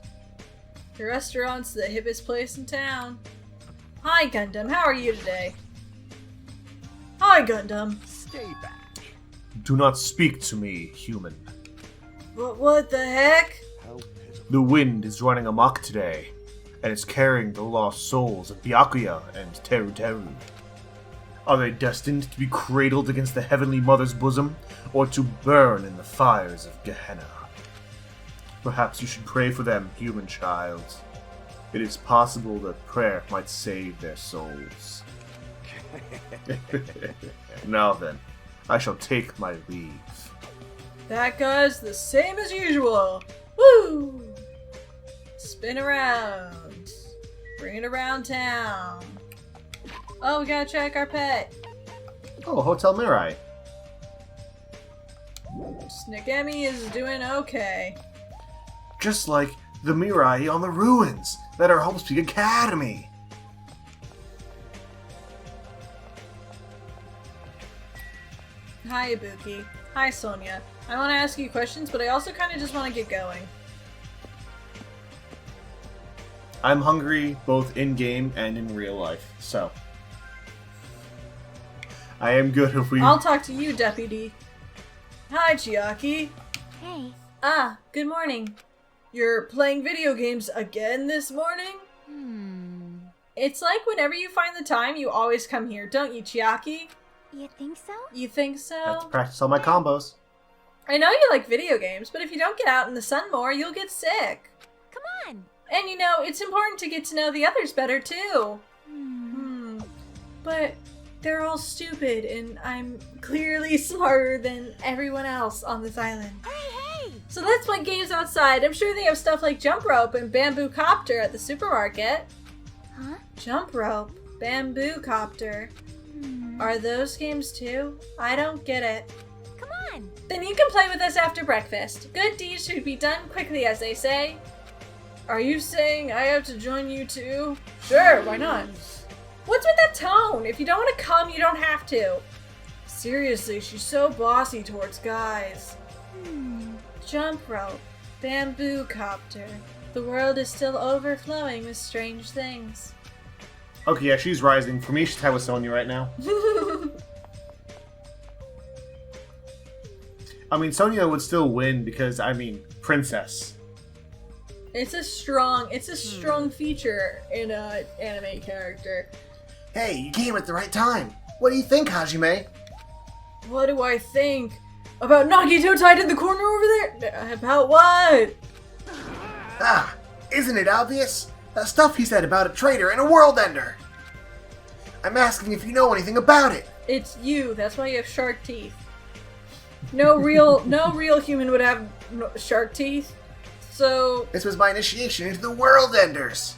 The restaurant's the hippest place in town. Hi, Gundam. How are you today? Hi, Gundam. Stay back. Do not speak to me, human. What the heck? How pitiful. The wind is running amok today, and it's carrying the lost souls of Byakuya and Teru Teru. Are they destined to be cradled against the Heavenly Mother's bosom, or to burn in the fires of Gehenna? Perhaps you should pray for them, human child. It is possible that prayer might save their souls. Now then, I shall take my leave. That guy's the same as usual. Woo! Spin around. Bring it around town. Oh, we gotta check our pet. Oh, Hotel Mirai. Snikemi is doing okay. Just like the Mirai on the ruins that are Hope's Peak Academy. Hi, Ibuki. Hi, Sonia. I want to ask you questions, but I also kind of just want to get going. I'm hungry both in-game and in real life, so... I am good if we... I'll talk to you, Deputy. Hi, Chiaki. Hey. Ah, good morning. You're playing video games again this morning? It's like whenever you find the time, you always come here, don't you, Chiaki? You think so? You think I have to so? practice all my combos. I know you like video games, but if you don't get out in the sun more, you'll get sick. Come on. And you know, it's important to get to know the others better, too. But they're all stupid, and I'm clearly smarter than everyone else on this island. Hey! So let's play games outside. I'm sure they have stuff like jump rope and bamboo copter at the supermarket. Huh? Jump rope, bamboo copter. Are those games too? I don't get it. Come on. Then you can play with us after breakfast. Good deeds should be done quickly, as they say. Are you saying I have to join you too? Sure, why not? What's with that tone? If you don't want to come, you don't have to. Seriously, she's so bossy towards guys. Jump rope, bamboo copter. The world is still overflowing with strange things. Okay, yeah, she's rising. For me, she's tied with Sonya right now. I mean, Sonya would still win because, I mean, princess. It's a strong feature in an anime character. Hey, you came at the right time. What do you think, Hajime? What do I think? About Nagito tied in the corner over there? About what? Ah, isn't it obvious? That stuff he said about a traitor and a world ender. I'm asking if you know anything about it. It's you. That's why you have shark teeth. No real human would have shark teeth. So This was my initiation into the world enders.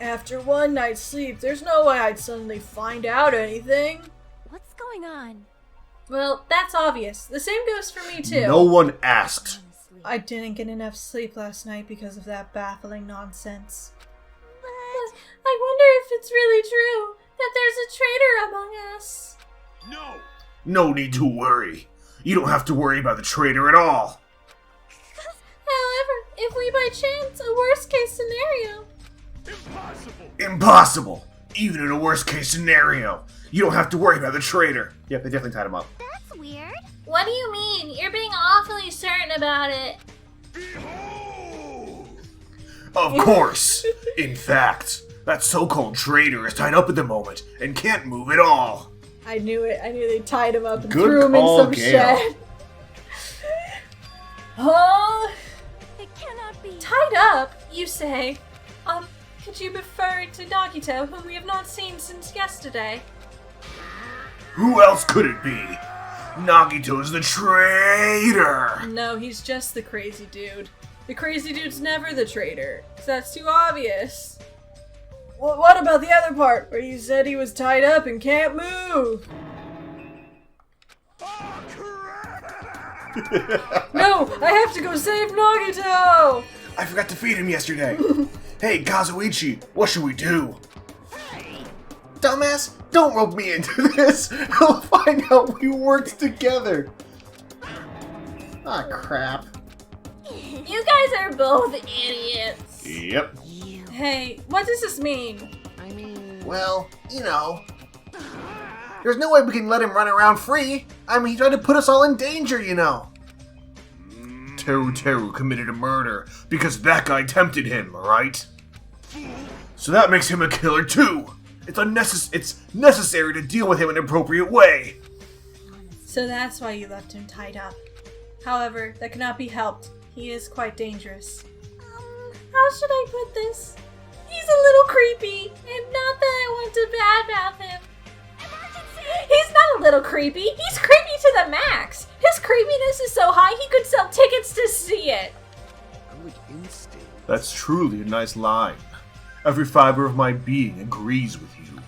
after one night's sleep, there's no way I'd suddenly find out anything. What's going on? Well, that's obvious. The same goes for me too. No one asked. I didn't get enough sleep last night because of that baffling nonsense. But I wonder if it's really true that there's a traitor among us. No! No need to worry. You don't have to worry about the traitor at all. However, if we by chance a worst case scenario, Impossible! Impossible. Even in a worst case scenario, you don't have to worry about the traitor. Yep, they definitely tied him up. that's weird. what do you mean? You're being awfully certain about it. Behold! Of course. In fact, that so-called traitor is tied up at the moment and can't move at all. I knew it. I knew they tied him up and Good threw him in call, some Gale. shed. Huh? It cannot be. Tied up, you say? Could you refer to Nagito, whom we have not seen since yesterday? Who else could it be? Nagito's the traitor. No, he's just the crazy dude. The crazy dude's never the traitor, 'cause that's too obvious. Well, what about the other part, where you said he was tied up and can't move? Oh, crap! No, I have to go save Nagito! I forgot to feed him yesterday. Hey, Kazuichi, what should we do? Dumbass, don't rope me into this. I'll find out we worked together. Ah, crap. You guys are both idiots. Yep. Hey, what does this mean? Well, you know. There's no way we can let him run around free. I mean, he tried to put us all in danger, you know. Teru committed a murder because that guy tempted him, right? So that makes him a killer too. It's necessary to deal with him in an appropriate way. So that's why you left him tied up. However, that cannot be helped. He is quite dangerous. How should I put this? He's a little creepy, and not that I want to badmouth him. He's not a little creepy. He's creepy to the max. His creepiness is so high he could sell tickets to see it. Good instinct. That's truly a nice line. Every fiber of my being agrees with you.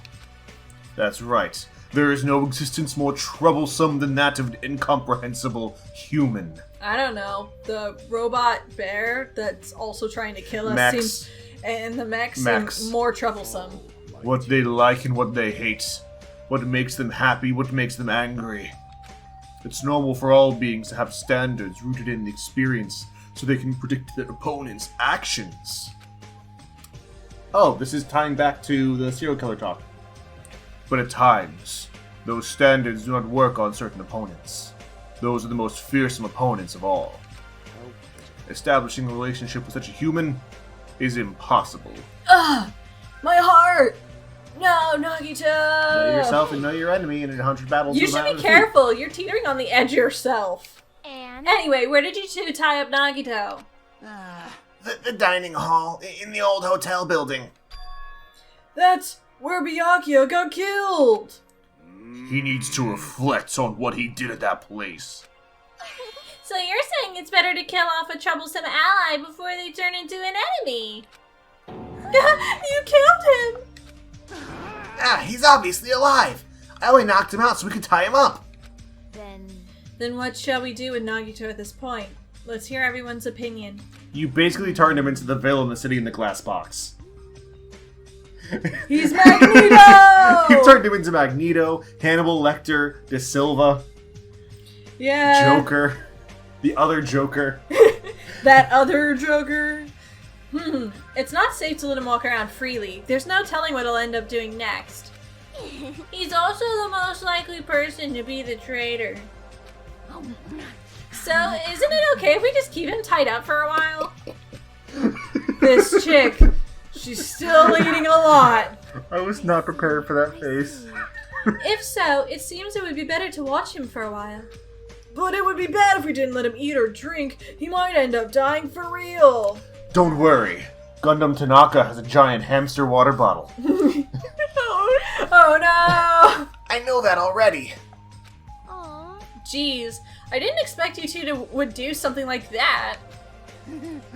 That's right. There is no existence more troublesome than that of an incomprehensible human. I don't know. The robot bear that's also trying to kill us Max. seems... And the mechs Max. seem more troublesome. What they like and what they hate. What makes them happy, what makes them angry. It's normal for all beings to have standards rooted in experience so they can predict their opponent's actions. Oh, this is tying back to the serial killer talk. But at times, those standards do not work on certain opponents. Those are the most fearsome opponents of all. Establishing a relationship with such a human is impossible. Ugh! My heart! No, Nagito! Know yourself and know your enemy in 100 battles. You to the should man be with the careful. You're teetering on the edge yourself. And Anyway, where did you two tie up Nagito? feet. The dining hall in the old hotel building. That's where Byakuya got killed! He needs to reflect on what he did at that place. so you're saying it's better to kill off a troublesome ally before they turn into an enemy? You killed him! Ah, he's obviously alive. I only knocked him out so we could tie him up. Then what shall we do with Nagito at this point? Let's hear everyone's opinion. You basically turned him into the villain that's sitting in the glass box. He's Magneto! You turned him into Magneto, Hannibal Lecter, De Silva, Yeah. Joker, the other Joker. That other Joker? It's not safe to let him walk around freely. There's no telling what he'll end up doing next. He's also the most likely person to be the traitor. So, isn't it okay if we just keep him tied up for a while? This chick, she's still eating a lot. I was not prepared for that face. If so, it seems it would be better to watch him for a while. But it would be bad if we didn't let him eat or drink. He might end up dying for real. Don't worry. Gundam Tanaka has a giant hamster water bottle. Oh no! I know that already. Aww. Jeez, I didn't expect you two would do something like that.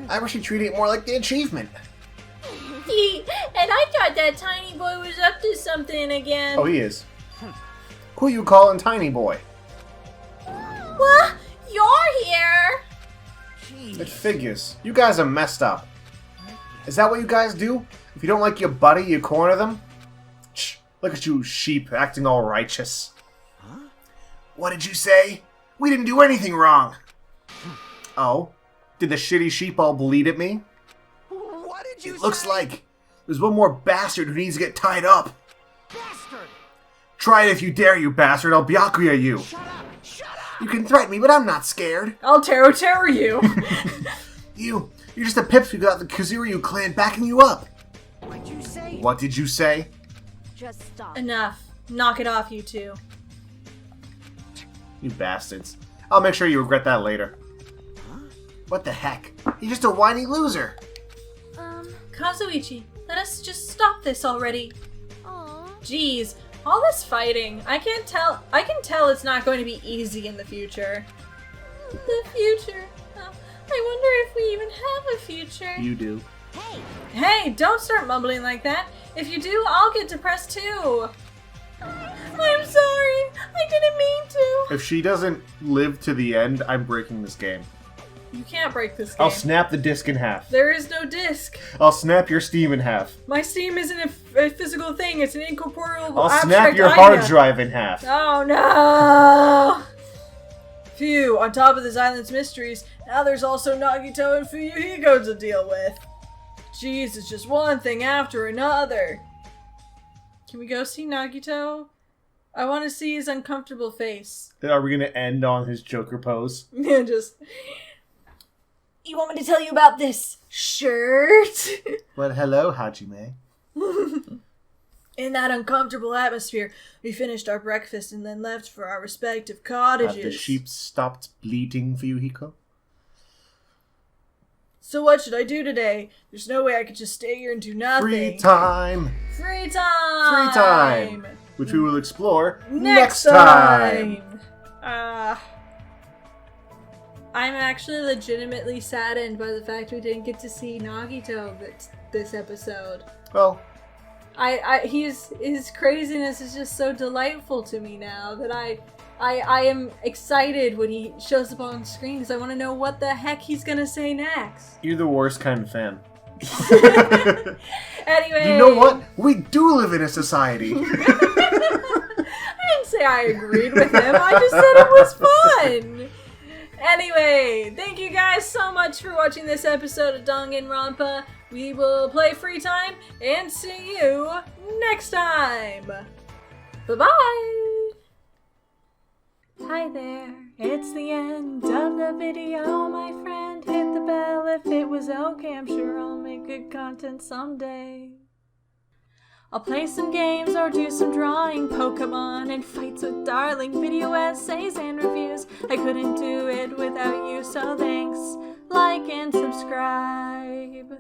I wish you treated it more like the achievement. And I thought that tiny boy was up to something again. Oh, he is. Who you calling Tiny Boy? Well, you're here. It figures. You guys are messed up. Is that what you guys do? If you don't like your buddy, you corner them? Shh, look at you sheep acting all righteous. Huh? What did you say? We didn't do anything wrong. Oh? Did the shitty sheep all bleed at me? What did you It looks say? like there's one more bastard who needs to get tied up. Bastard! Try it if you dare, you bastard. I'll Byakuya you. Shut up! Shut up! You can threaten me, but I'm not scared. I'll terror you. You're just a pipsqueak without the Kazuryu clan backing you up. What'd you say? What did you say? Just stop. Enough. Knock it off, you two. You bastards. I'll make sure you regret that later. Huh? What the heck? You're just a whiny loser. Kazuichi, let us just stop this already. Aww. Jeez, all this fighting. I can tell it's not going to be easy in the future. The future. I wonder if we even have a future. You do. Hey, don't start mumbling like that. If you do, I'll get depressed too. I'm sorry. I didn't mean to. If she doesn't live to the end, I'm breaking this game. You can't break this game. I'll snap the disc in half. There is no disc. I'll snap your Steam in half. My Steam isn't a physical thing. It's an incorporeal I'll snap abstract your idea. hard drive in half. Oh no! Phew, on top of this island's mysteries, now there's also Nagito and Fuyuhiko to deal with. Jeez, it's just one thing after another. Can we go see Nagito? I want to see his uncomfortable face. Are we going to end on his Joker pose? Yeah, just... You want me to tell you about this shirt? Well, hello, Hajime. In that uncomfortable atmosphere, we finished our breakfast and then left for our respective cottages. Have the sheep stopped bleating, Fuyuhiko? So what should I do today? There's no way I could just stay here and do nothing. Free time! Free time! Free time! Which we will explore Next time! I'm actually legitimately saddened by the fact we didn't get to see Nagito, but this episode. Well, His craziness is just so delightful to me now that I am excited when he shows up on screen because I want to know what the heck he's gonna say next. you're the worst kind of fan. Anyway, You know what? We do live in a society. I didn't say I agreed with him. I just said it was fun. Anyway, thank you guys so much for watching this episode of Danganronpa. We will play free time and see you next time. Bye-bye. Hi there. It's the end of the video, my friend. Hit the bell if it was okay. I'm sure I'll make good content someday. I'll play some games or do some drawing, Pokemon and fights with darling, video essays and reviews. I couldn't do it without you, so thanks, like and subscribe.